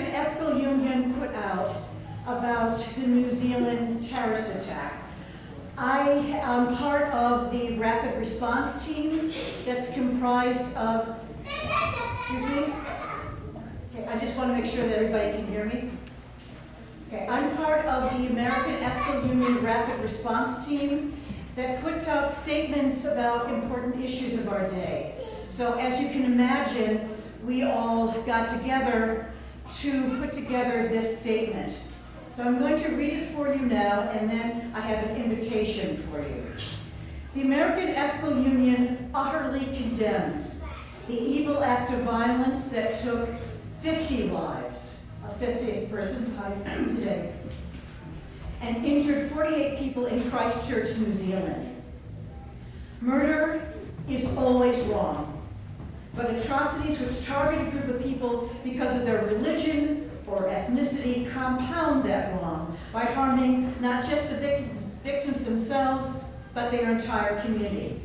American Ethical Union put out about the New Zealand terrorist attack. I am part of the rapid response team that's comprised of, excuse me? Okay, I just want to make sure that everybody can hear me. Okay, I'm part of the American Ethical Union rapid response team that puts out statements about important issues of our day. So as you can imagine, we all got together to put together this statement. So I'm going to read it for you now, and then I have an invitation for you. The American Ethical Union utterly condemns the evil act of violence that took 50 lives, a 50th person died today, and injured 48 people in Christchurch, New Zealand. Murder is always wrong, but atrocities which target a group of people because of their religion or ethnicity compound that wrong by harming not just the victims themselves, but their entire community.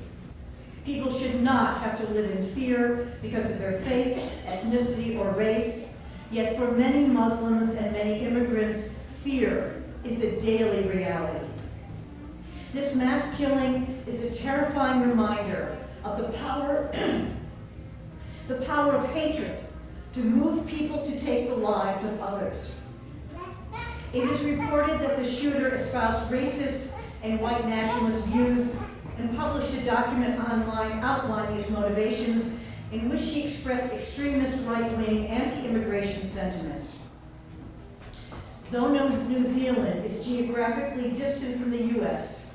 People should not have to live in fear because of their faith, ethnicity, or race, yet for many Muslims and many immigrants, fear is a daily reality. This mass killing is a terrifying reminder of the power of hatred to move people to take the lives of others. It is reported that the shooter espoused racist and white nationalist views and published a document online outlining his motivations, in which he expressed extremist right-wing anti-immigration sentiments. Though New Zealand is geographically distant from the U.S.,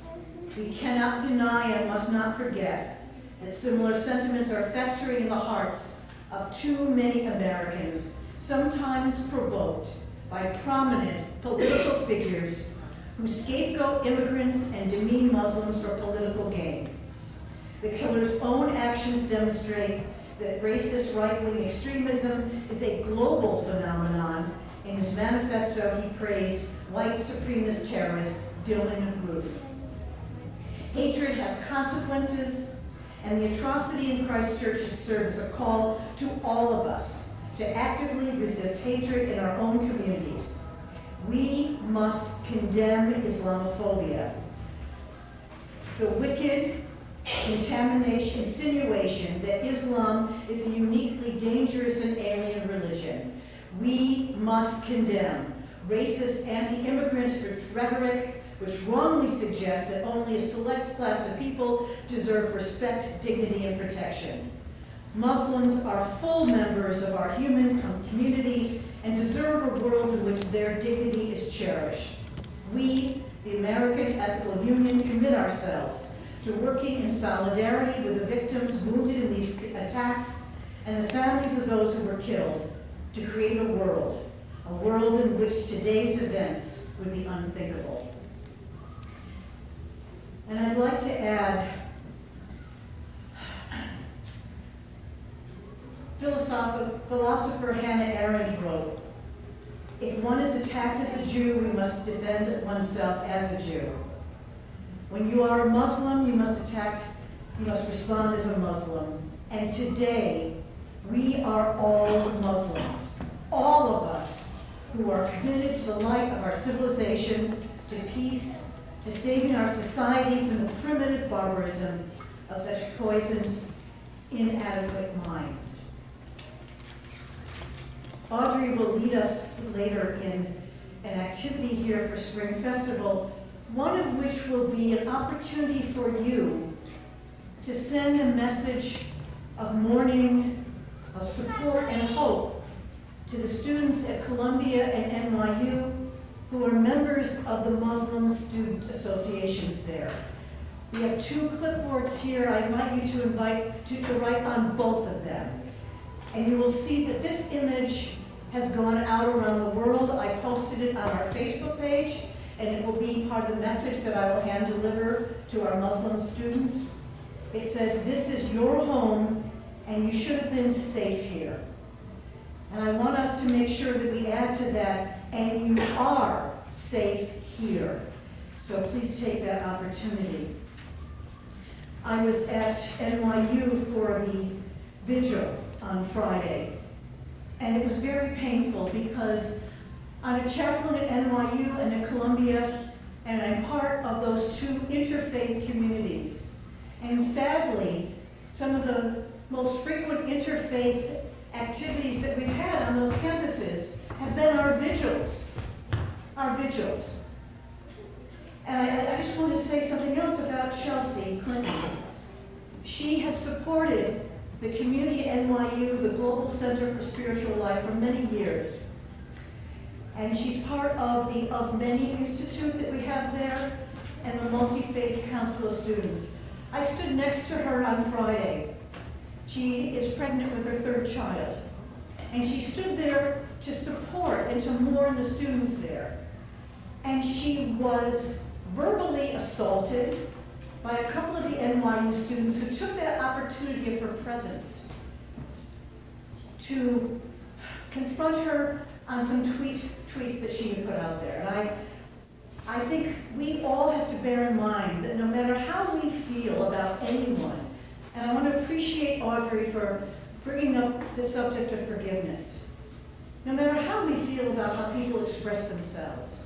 we cannot deny and must not forget that similar sentiments are festering in the hearts of too many Americans, sometimes provoked by prominent political figures who scapegoat immigrants and demean Muslims for political gain. The killer's own actions demonstrate that racist right-wing extremism is a global phenomenon. In his manifesto, he praised white supremacist terrorist Dylan Roof. Hatred has consequences, and the atrocity in Christchurch should serve as a call to all of us to actively resist hatred in our own communities. We must condemn Islamophobia, the wicked insinuation that Islam is a uniquely dangerous and alien religion. We must condemn racist anti-immigrant rhetoric which wrongly suggests that only a select class of people deserve respect, dignity, and protection. Muslims are full members of our human community and deserve a world in which their dignity is cherished. We, the American Ethical Union, commit ourselves to working in solidarity with the victims wounded in these attacks and the families of those who were killed to create a world in which today's events would be unthinkable. And I'd like to add, philosopher Hannah Arendt wrote, "If one is attacked as a Jew, we must defend oneself as a Jew. When you are a Muslim, you must respond as a Muslim. And today, we are all Muslims, all of us who are committed to the light of our civilization, to peace, to saving our society from the primitive barbarism of such poisoned, inadequate minds." Audrey will lead us later in an activity here for Spring Festival, one of which will be an opportunity for you to send a message of mourning, of support and hope to the students at Columbia and NYU who are members of the Muslim student associations there. We have 2 clipboards here. I invite you to write on both of them. And you will see that this image has gone out around the world. I posted it on our Facebook page, and it will be part of the message that I will hand deliver to our Muslim students. It says, "This is your home, and you should have been safe here." And I want us to make sure that we add to that, "and you are safe here." So please take that opportunity. I was at NYU for the vigil on Friday, And it was very painful because I'm a chaplain at NYU and at Columbia, and I'm part of those two interfaith communities. And sadly, some of the most frequent interfaith activities that we've had on those campuses have been our vigils. Our vigils. And I just want to say something else about Chelsea Clinton. She has supported the community at NYU, the Global Center for Spiritual Life, for many years. And she's part of the Of Many Institute that we have there and the Multi-Faith Council of Students. I stood next to her on Friday. She is pregnant with her third child. And she stood there to support and to mourn the students there. And she was verbally assaulted by a couple of the NYU students who took that opportunity of her presence to confront her on some tweets that she had put out there. And I think we all have to bear in mind that no matter how we feel about anyone, and I want to appreciate Audrey for bringing up the subject of forgiveness. No matter how we feel about how people express themselves,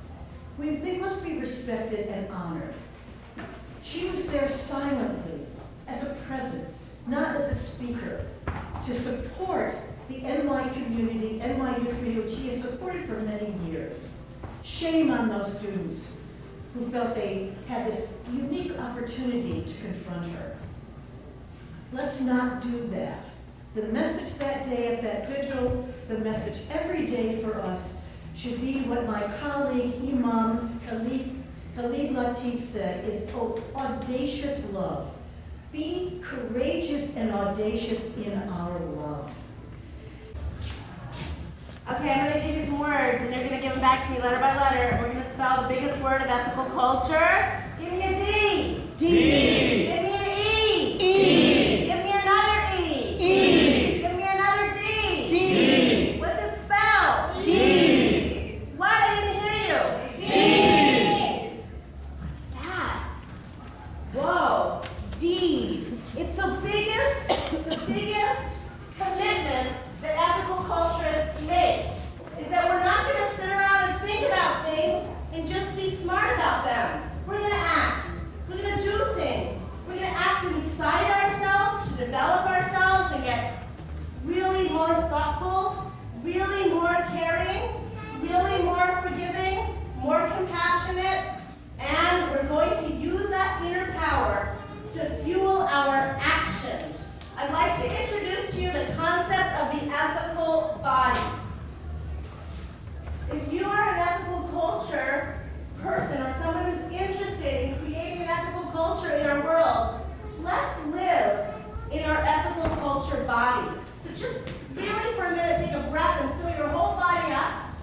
they must be respected and honored. She was there silently as a presence, not as a speaker, to support the NYU community, which she has supported for many years. Shame on those students who felt they had this unique opportunity to confront her. Let's not do that. The message that day at that vigil, the message every day for us, should be what my colleague Imam Khalid Latif said, is audacious love. Be courageous and audacious in our love. Okay, I'm going to give you some words, and you're going to give them back to me letter by letter. We're going to spell the biggest word of ethical culture. Give me a D. D. Give me an E. E. Give me another E. E. Give me another D. D. What's it spelled? D. What? I didn't hear you. D. What's that? Whoa. D. It's the biggest commitment that ethical culturists make, is that we're not going to sit around and think about things and just be smart about them. We're going to act. We're going to do things. We're going to act inside ourselves to develop ourselves and get really more thoughtful, really more caring, really more forgiving, more compassionate, and we're going to use that inner power to fuel our actions. I'd like to introduce to you the concept of the ethical body. If you are an ethical culture person or someone who's interested in creating an ethical culture in our world, let's live in our ethical culture body. So just really for a minute, take a breath and fill your whole body up.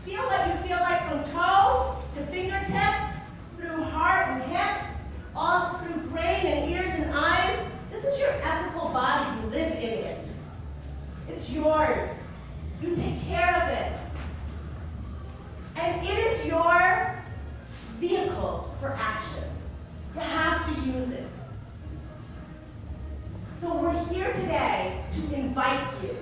Feel what you feel like from toe to fingertip, through heart and hips, all through brain and ears and eyes. This is your ethical body. You live in it. It's yours. You take care of it. And it is your vehicle for action. You have to use it. So we're here today to invite you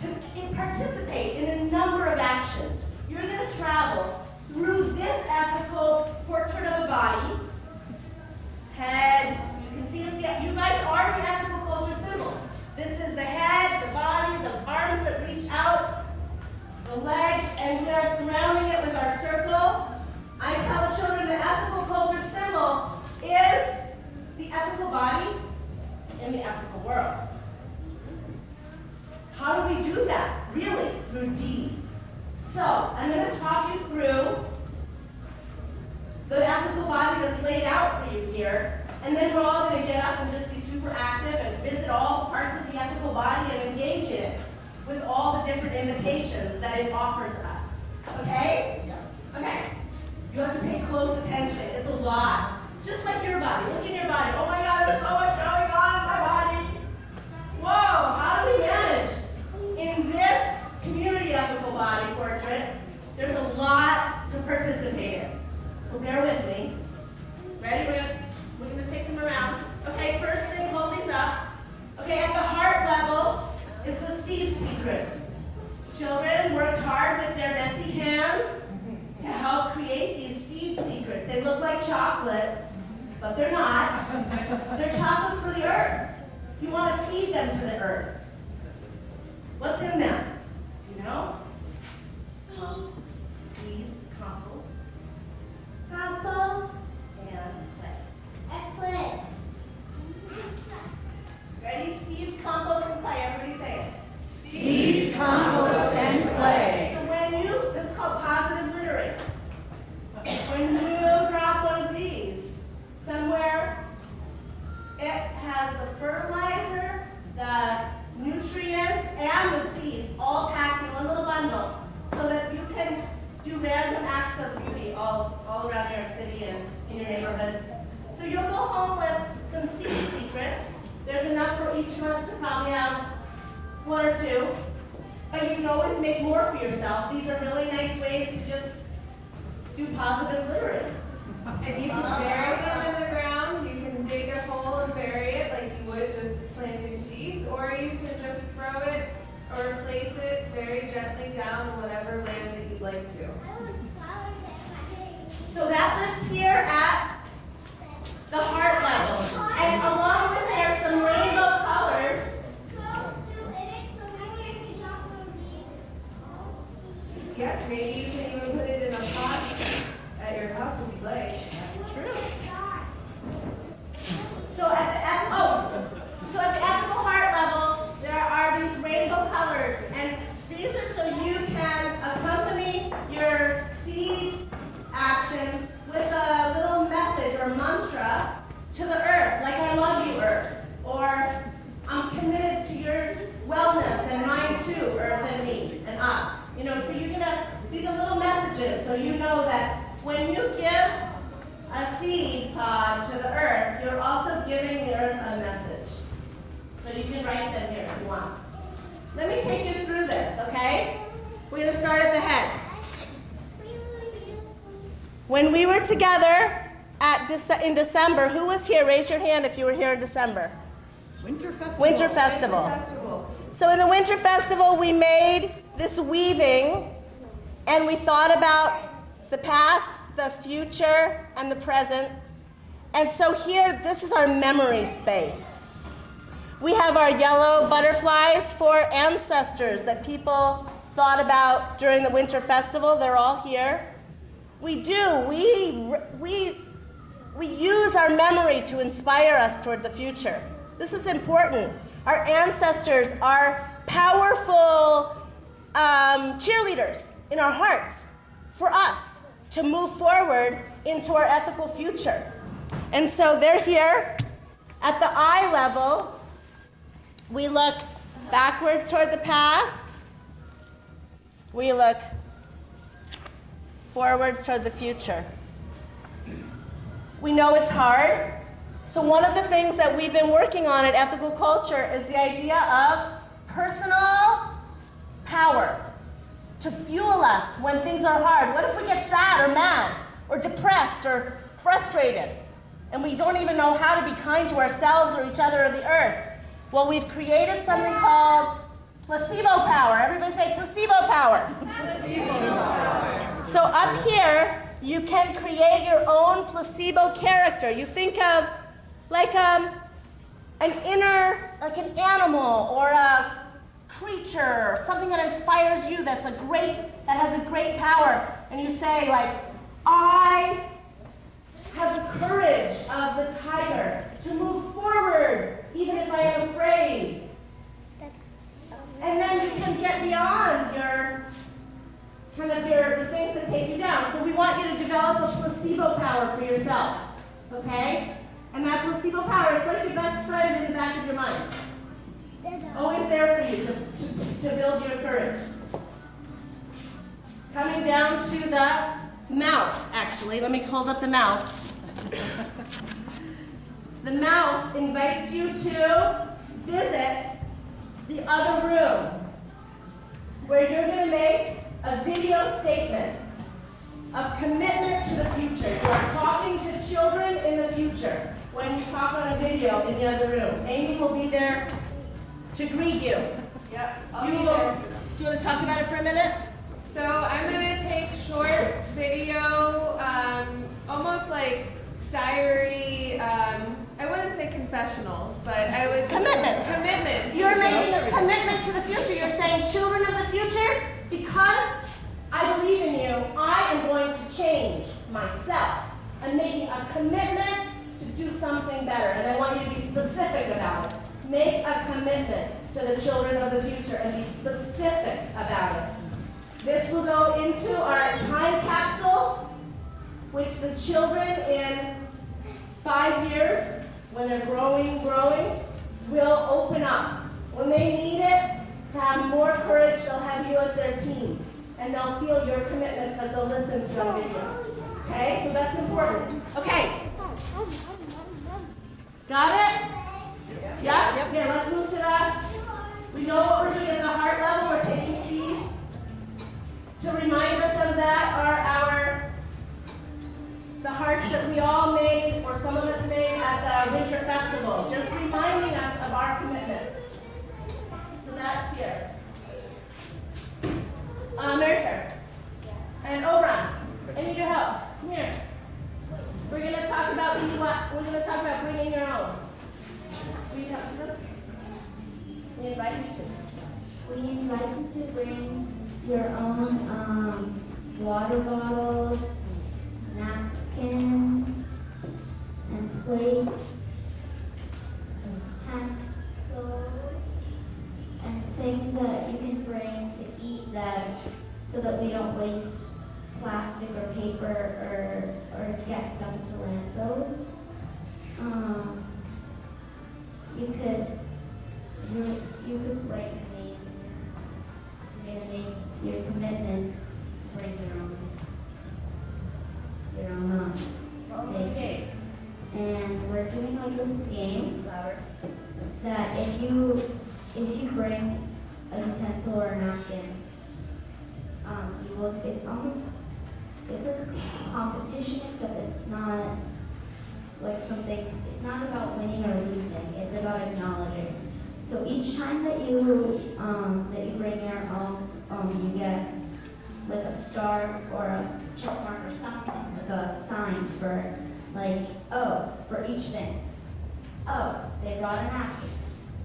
to participate in a number of actions. You're going to travel through this ethical portrait of a body. Head, you can see this, you guys are the ethical culture symbols. This is the head, the body, the arms that reach out, the legs, and we are surrounding it with our circle. I tell the children the ethical culture symbol is the ethical body in the ethical world. How do we do that? Really, through D. So, I'm going to talk you through the ethical body that's laid out for you here, and then we're all going to get up and just be super active and visit all parts of the ethical body and engage in it with all the different invitations that it offers us. Okay? Yeah. Okay. You have to pay close attention. It's a lot. Just like your body. Look in your body. Oh my God, there's so much going on in my body. Whoa, how do we manage? In this community ethical body portrait, there's a lot to participate in. So bear with me. Ready? We're going to take them around. Okay, first thing, hold these up. Okay, at the heart level is the seed secrets. but they're not. They're chocolates for the earth. You want to feed them to the earth. What's in them? You know? Seeds, compost. Compost. And clay. Ready? Seeds, compost, and clay. Everybody say it. Seeds, compost, and clay. So when you, this is called positive littering. When you drop one of these, somewhere it has the fertilizer, the nutrients, and the seeds all packed in one little bundle so that you can do random acts of beauty all around New York City and in your neighborhoods. So you'll go home with some seed secrets. There's enough for each of us to probably have one or two, but you can always make more for yourself. These are really nice ways to just do positive littering. And you can bury them in the ground. You can dig a hole and bury it like you would just planting seeds, or you can just throw it or place it very gently down in whatever land that you'd like to. So that lives here at the heart level. And along with it are some rainbow colors. Yes, maybe you can even put it in a pot at your house if you'd like. That's true. So at the ethical heart level, there are these rainbow colors, and these are so you can accompany your seed action with a little message or mantra to the earth, like I love you, earth, or I'm committed to your wellness and mine too, earth and me and us. You know, so you're gonna, these are little messages, so you know that when you give a seed pod to the earth, you're also giving the earth a message. So you can write them here if you want. Let me take you through this, okay? We're gonna start at the head. When we were together in December, who was here? Raise your hand if you were here in December. Winter Festival. Winter Festival. So in the Winter Festival, we made this weaving, and we thought about the past, the future, and the present. And so here, this is our memory space. We have our yellow butterflies for ancestors that people thought about during the Winter Festival. They're all here. We use our memory to inspire us toward the future. This is important. Our ancestors are powerful cheerleaders in our hearts for us to move forward into our ethical future. And so they're here. At the eye level, we look backwards toward the past. We look forwards toward the future. We know it's hard. So one of the things that we've been working on at Ethical Culture is the idea of personal power to fuel us when things are hard. What if we get sad or mad or depressed or frustrated and we don't even know how to be kind to ourselves or each other or the earth? Well, we've created something called placebo power. Everybody say placebo power. Placebo power. So up here, you can create your own placebo character. You think of like an inner, like an animal or a creature or something that inspires you that has a great power. And you say like, I have the courage of the tiger to move forward even if I am afraid. And then you can get beyond the things that take you down. So we want you to develop a placebo power for yourself, okay? And that placebo power, it's like your best friend in the back of your mind. Always there for you to build your courage. Coming down to the mouth, actually. Let me hold up the mouth. The mouth invites you to visit the other room, where you're going to make a video statement of commitment to the future. You are talking to children in the future when you talk on a video in the other room. Amy will be there to greet you. Yep, Do you want to talk about it for a minute? So I'm going to take short video, almost like diary, I wouldn't say confessionals, but I would. Commitments. Commitments. You're making a commitment to the future. You're saying, children of the future, because I believe in you, I am going to change myself. I'm making a commitment to do something better, and I want you to be specific about it. Make a commitment to the children of the future and be specific about it. This will go into our time capsule, which the children in 5 years, when they're growing, will open up. When they need it, to have more courage, they'll have you as their team. And they'll feel your commitment because they'll listen to your video. Okay, so that's important. Okay. Got it? Yeah? Yep. Here, let's move to that. We know what we're doing at the heart level. We're taking seeds. To remind us of that are the hearts that we all made, or some of us made at the Winter Festival. Just reminding us of our commitments. So that's here. Mercer and Oberon, I need your help. Come here. We're gonna talk about bringing your own. Will you help us? We invite you to. We invite you to bring your own water bottles, napkins, and plates, and utensils, and things that you can bring to eat that, so that we don't waste plastic or paper or get stuff into landfills. You could bring your commitment to bring your own things. And we're doing like this game that if you bring a utensil or a napkin, it's a competition, except it's not like something, it's not about winning or losing, it's about acknowledging. So each time that you bring your own, you get like a star or a check mark or something, like a sign for for each thing. Oh, they brought a napkin.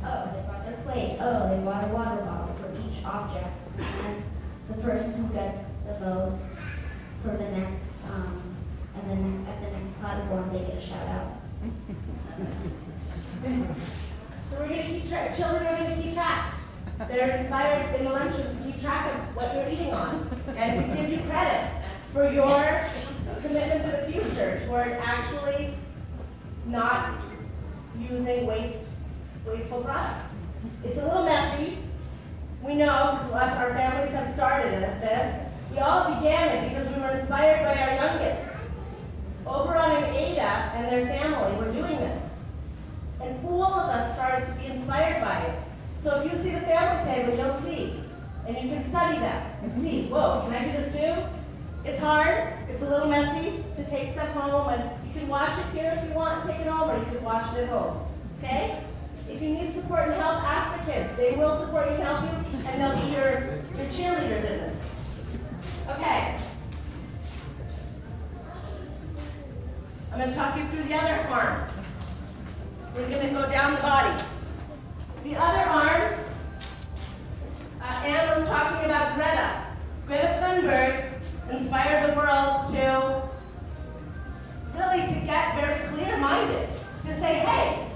Oh, they brought their plate. Oh, they brought a water bottle for each object. And the person who gets the most for the next, at the next platform, they get a shout out. So we're going to keep track. Children are going to keep track. They're inspired in the lunchroom to keep track of what you're eating on and to give you credit for your commitment to the future towards actually not using wasteful products. It's a little messy. We know, because our families have started this. We all began it because we were inspired by our youngest. Oberon and Ada and their family were doing this. And all of us started to be inspired by it. So if you see the family table, you'll see. And you can study that and see, whoa, can I do this too? It's hard, it's a little messy to take stuff home, and you can watch it here if you want and take it home, or you can watch it at home, okay? If you need support and help, ask the kids. They will support you and help you, and they'll be your cheerleaders in this. Okay. I'm going to talk you through the other arm. We're going to go down the body. The other arm, Anne was talking about Greta. Greta Thunberg inspired the world to get very clear-minded. To say, hey,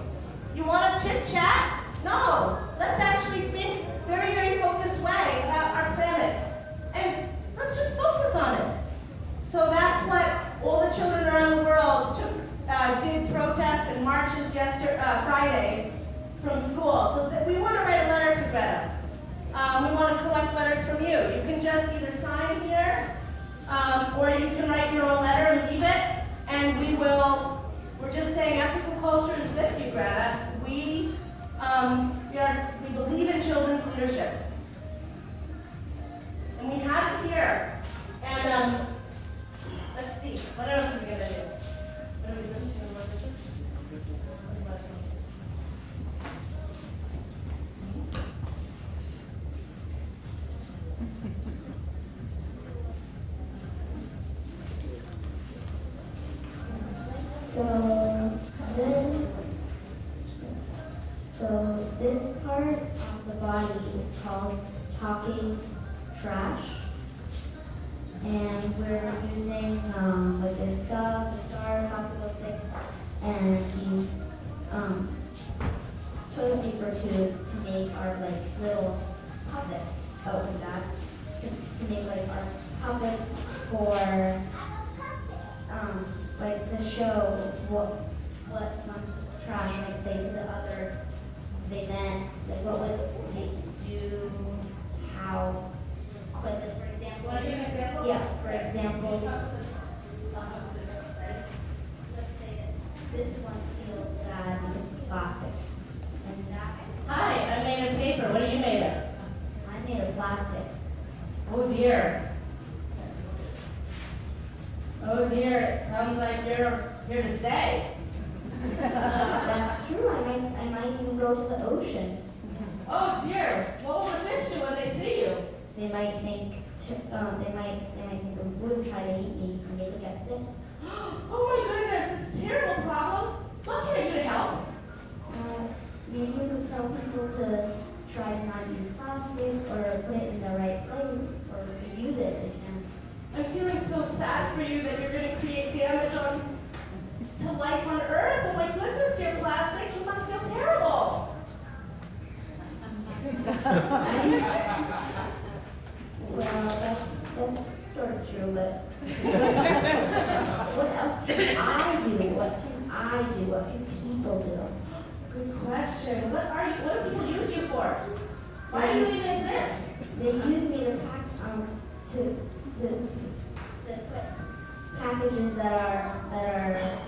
you want to chit-chat? No. Let's actually think very, very focused way about our planet. And let's just focus on it. So that's what all the children around the world did protests and marches Friday from school. So that we want to write a letter to Greta. We want to collect letters from you. You can just either sign here, or you can write your own letter and leave it. And we're just saying ethical culture is with you, Greta. We believe in children's leadership. And we have it here. And let's see, what else are we going to do? So then, so this part of the body is called talking trash. And we're using like this stuff, the star, popsicle sticks, and these toilet paper tubes to make our like little puppets out of that. To make like our puppets for like to show what trash might say to the other they meant, like what would they do, how quick, like, for example. Want to give an example? Yeah, for example, let's say that this one feels bad because it's plastic. And that Hi, I'm made of paper. What are you made of? I made of plastic. Oh dear. Oh dear, it sounds like you're here to stay. That's true. I might even go to the ocean. Oh dear, what will the fish do when they see you? They might think they might think of food and try to eat me, and they could get sick. Oh my goodness, it's a terrible problem. What can I do to help? Maybe you could tell people to try to not use plastic or put it in the right place or use it if they can. I'm feeling so sad for you that you're going to create damage to life on Earth. Oh my goodness, dear plastic, you must feel terrible. Well, that's sort of true, but what else can I do? What can I do? What can people do? Good question. What do people use you for? Why do you even exist? They use me to pack to put packages that are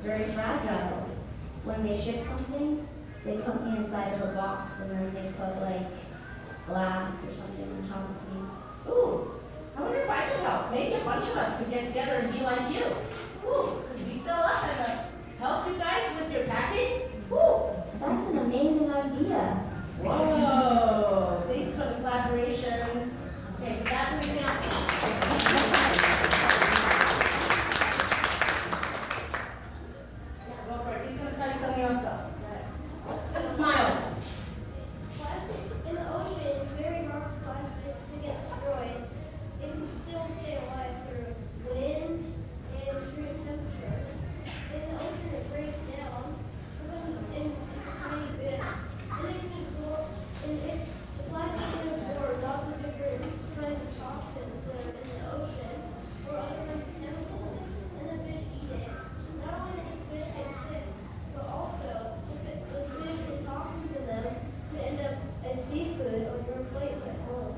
very fragile. When they ship something, they put me inside of a box and then they put like glass or something on top of me. Ooh, I wonder if I could help. Maybe a bunch of us could get together and be like you. Ooh, could we fill up and help you guys with your packing? Ooh. That's an amazing idea. Whoa, thanks for the collaboration. Okay, so that's an example. Yeah, go for it. He's going to tell you something else though. This is Miles. Plastic in the ocean is very hard for plastic to get destroyed. It can still stay alive through wind and extreme temperatures. In the ocean, it breaks down in tiny bits, and it can absorb. And the plastic can absorb lots of different kinds of toxins that are in the ocean or other kinds of chemicals, and the fish eat it. Not only does the fish get sick, but also the fish with toxins in them could end up as seafood on your plates at home.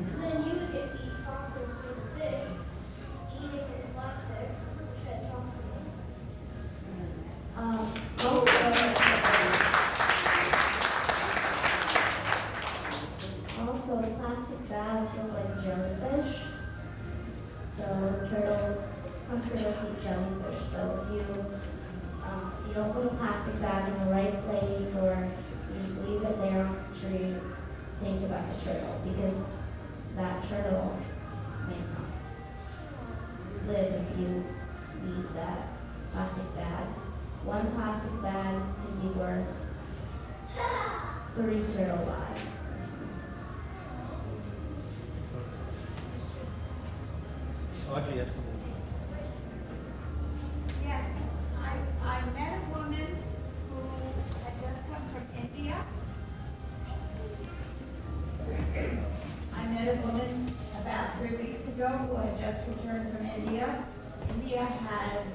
So then you would get eat toxins from the fish eating the plastic, which had toxins in it. Also, plastic bags look like jellyfish. So some turtles eat jellyfish. So if you don't put a plastic bag in the right place or you just leave it there on the street, think about the turtle because that turtle may not live if you leave that plastic bag. One plastic bag can be worth 3 turtle lives. Audrey, yes. Yes, I met a woman who had just come from India. I met a woman about 3 weeks ago who had just returned from India. India has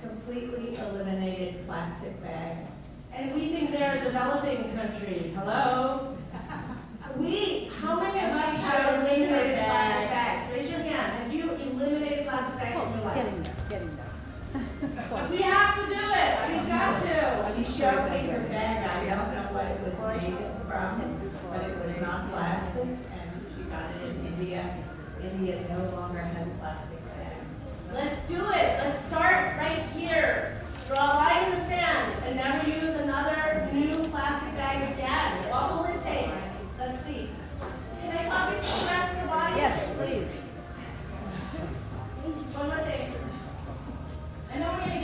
completely eliminated plastic bags. And we think they're a developing country. Hello? How many of us have eliminated plastic bags? Raise your hand. Have you eliminated plastic bags in your life? Getting there. We have to do it. We've got to. She showed me her bag. I don't know what it was made from, but it was not plastic, and she got it in India. India no longer has plastic bags. Let's do it. Let's start right here. Draw a line in the sand and never use another new plastic bag again. What will it take? Let's see. Can I talk to the rest of the body? Yes, please. One more thing. I know we're going to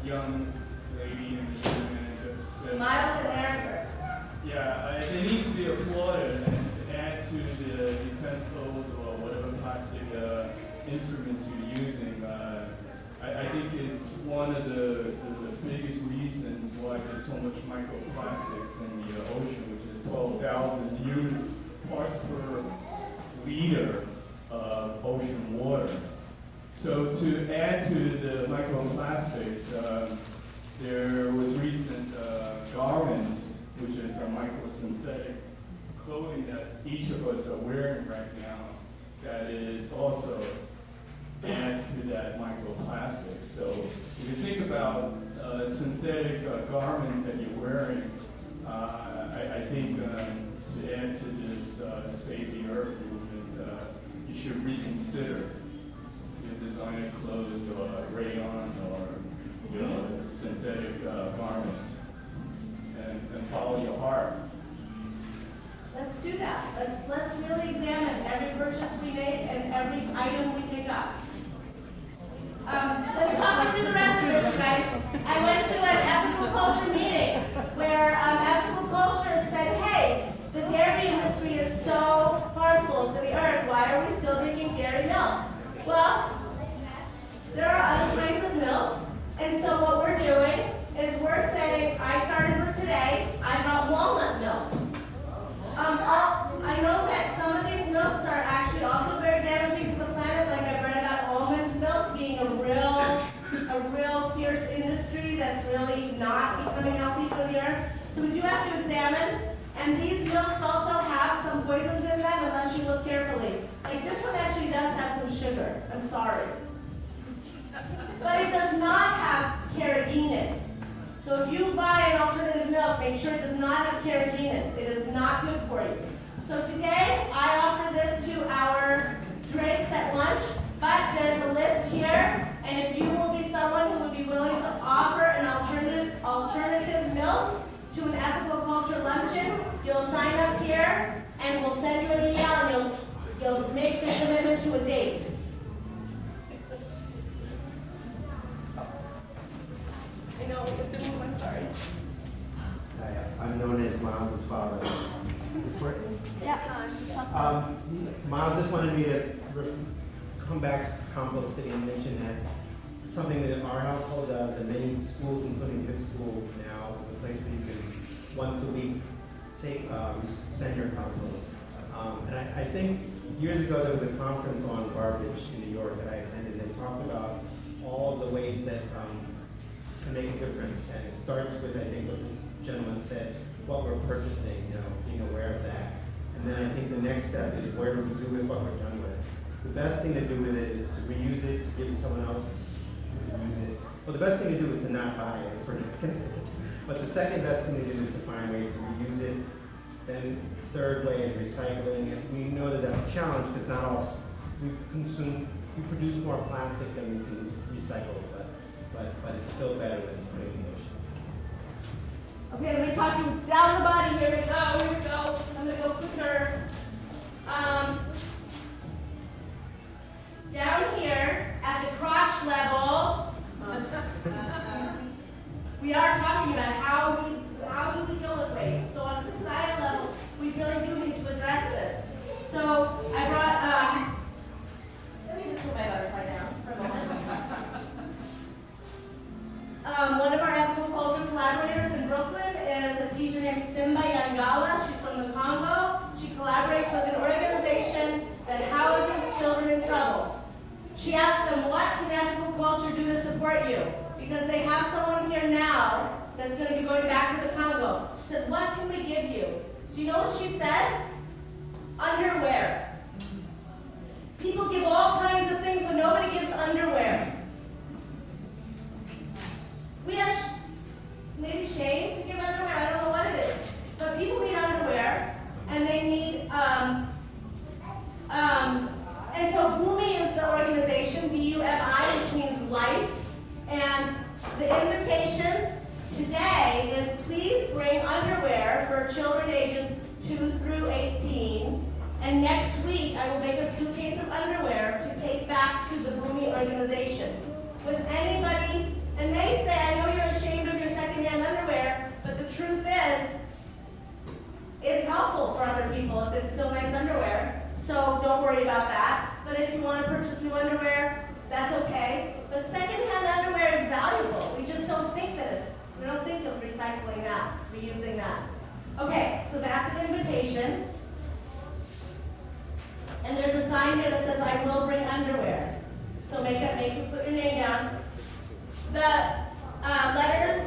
young lady in the gentleman just said. Miles and Eric. Yeah, they need to be applauded and to add to the utensils or whatever plastic instruments you're using. I think it's one of the biggest reasons why there's so much microplastics in the ocean, which is 12,000 units, parts per liter of ocean water. So to add to the microplastics, there was recent garments, which is a microsynthetic clothing that each of us are wearing right now, that is also adds to that microplastic. So if you think about synthetic garments that you're wearing, I think to add to this Save the Earth movement, you should reconsider your designer clothes or rayon or synthetic garments and follow your heart. Let's do that. Let's really examine every purchase we make and every item we pick up. Let me talk you through the rest of this, you guys. I went to an ethical culture meeting where ethical culture said, hey, the dairy industry is so harmful to the earth. Why are we still drinking dairy milk? Well, there are other kinds of milk. And so what we're doing is we're saying, I started with today, I brought walnut milk. I know that some of these milks are actually also very damaging to the planet, like I've read about almond milk being a real fierce industry that's really not becoming healthy for the earth. So we do have to examine, and these milks also have some poisons in them unless you look carefully. Like this one actually does have some sugar, I'm sorry. But it does not have carrageenan. So if you buy an alternative milk, make sure it does not have carrageenan. It is not good for you. So today, I offer this to our drinks at lunch, but there's a list here, and if you will be someone who would be willing to offer an alternative milk to an ethical culture luncheon, you'll sign up here, and we'll send you an email, and you'll make the commitment to a date. I know, I'm sorry. I'm known as Miles' father. This working? Yeah. Miles just wanted me to come back to composting and mention that it's something that our household does, and many schools, including this school now, is a place where you can once a week send your compost. And I think years ago there was a conference on garbage in New York that I attended, and they talked about all of the ways that can make a difference. And it starts with, I think, what this gentleman said, what we're purchasing, being aware of that. And then I think the next step is where we do with what we're done with. The best thing to do with it is to reuse it, give it to someone else to use it. Well, the best thing to do is to not buy it. But the second best thing to do is to find ways to reuse it. Then third way is recycling it. We know that that's a challenge because not all, we produce more plastic than we can recycle, but it's still better than putting it in the ocean. Okay, let me talk you down the body. Here we go. I'm gonna go quicker. Down here at the crotch level, we are talking about how do we deal with waste. So on a societal level, we really do need to address this. So I brought, let me just put my butterfly down for a moment. One of our ethical culture collaborators in Brooklyn is a teacher named Simba Yangala. She's from the Congo. She collaborates with an organization that houses children in trouble. She asked them, what can ethical culture do to support you? Because they have someone here now that's going to be going back to the Congo. She said, what can we give you? Do you know what she said? Underwear. People give all kinds of things, but nobody gives underwear. We have maybe shame to give underwear, I don't know what it is. But people need underwear, and they need, and so BUMI is the organization, B-U-M-I, which means life. And the invitation today is please bring underwear for children ages 2 through 18. And next week, I will make a suitcase of underwear to But if you want to purchase new underwear, that's okay. But secondhand underwear is valuable. We just don't think we don't think of recycling that, reusing that. Okay, so that's an invitation. And there's a sign here that says, I will bring underwear. So put your name down. The letters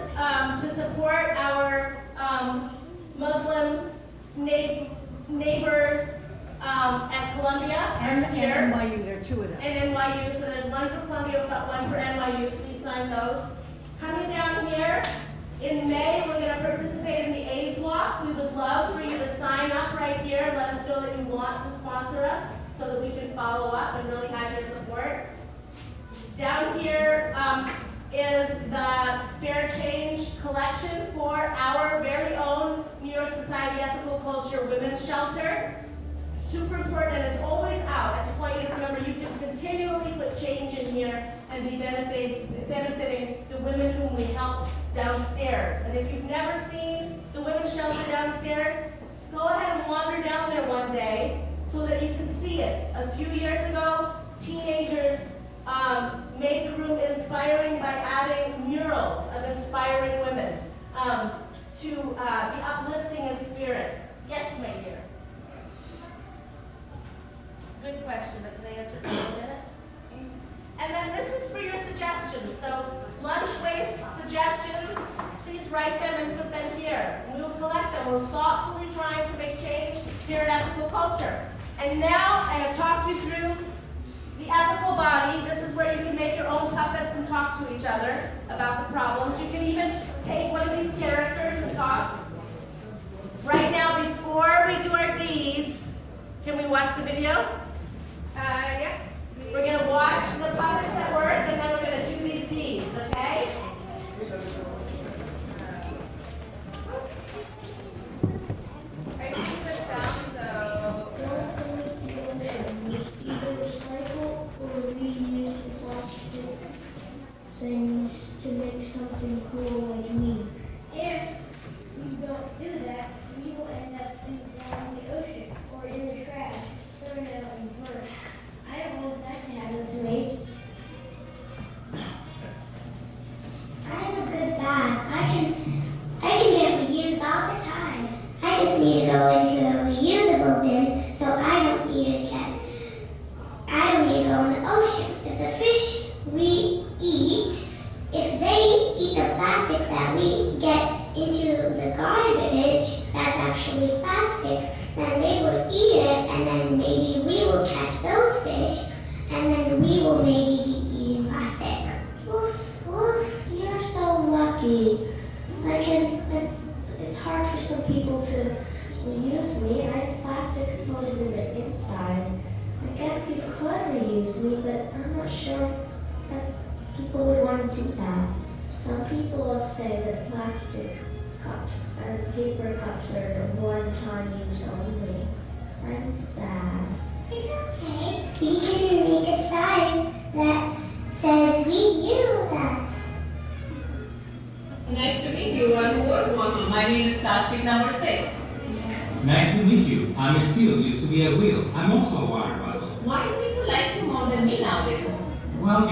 to support our Muslim neighbors at Columbia And are here. NYU, there are two of them. And NYU, so there's one for Columbia, one for NYU. Please sign those. Coming down here, in May, we're going to participate in the AIDS Walk. We would love for you to sign up right here and let us know that you want to sponsor us so that we can follow up and really have your support. Down here is the Spare Change collection for our very own New York Society Ethical Culture Women's Shelter. Super important, and it's always out. I just want you to remember you can continually put change in here and be benefiting the women whom we help downstairs. And if you've never seen the women's shelter downstairs, go ahead and wander down there one day so that you can see it. A few years ago, teenagers made the room inspiring by adding murals of inspiring women to be uplifting in spirit. Yes, my dear. Good question, but can I answer it in a minute? And then this is for your suggestions. So lunch waste suggestions, please write them and put them here. We will collect them. We're thoughtfully trying to make change here at Ethical Culture. And now I have talked you through the ethical body. This is where you can make your own puppets and talk to each other about the problems. You can even take one of these characters and talk. Right now, before we do our deeds, can we watch the video? Yes. We're going to watch the puppets at work, and then we're going to do these deeds, okay? I think the sound, so Either recycle or reuse plastic things to make something cool like me. If we don't do that, we will end up down the ocean or in the trash, thrown out in birds. I don't want that to happen to me. I have a good bag. I can get reused all the time. I just need to go into a reusable bin so I don't need it again. I don't need to go in the ocean. If the fish we eat, if they eat the plastic that we get into the garbage, that's actually plastic, then they will eat it, and then maybe we will catch those fish, and then we will maybe be eating plastic. Woof, woof, you're so lucky. It's hard for some people to reuse me. I have plastic coated in the inside. I guess you could reuse me, but I'm not sure that people would want to do that. Some people say that plastic cups and paper cups are one-time use only. I'm sad. It's okay. We can make a sign that says we use us. Nice to meet you. I'm a word bottle. My name is plastic number 6. Nice to meet you. I'm a steel, used to be a wheel. I'm also a water bottle. Why do people like you more than me nowadays? Well,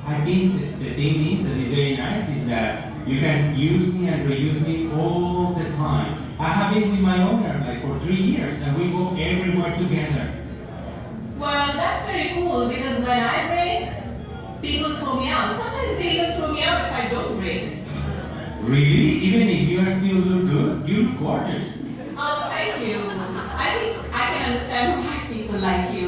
I think the thing is that is very nice is that you can use me and reuse me all the time. I have been with my owner like for 3 years and we go everywhere together. Well, that's very cool because when I break, people throw me out. Sometimes they even throw me out if I don't break. Really? Even if you are still look good? You look gorgeous. Oh, thank you. I think I can understand why people like you.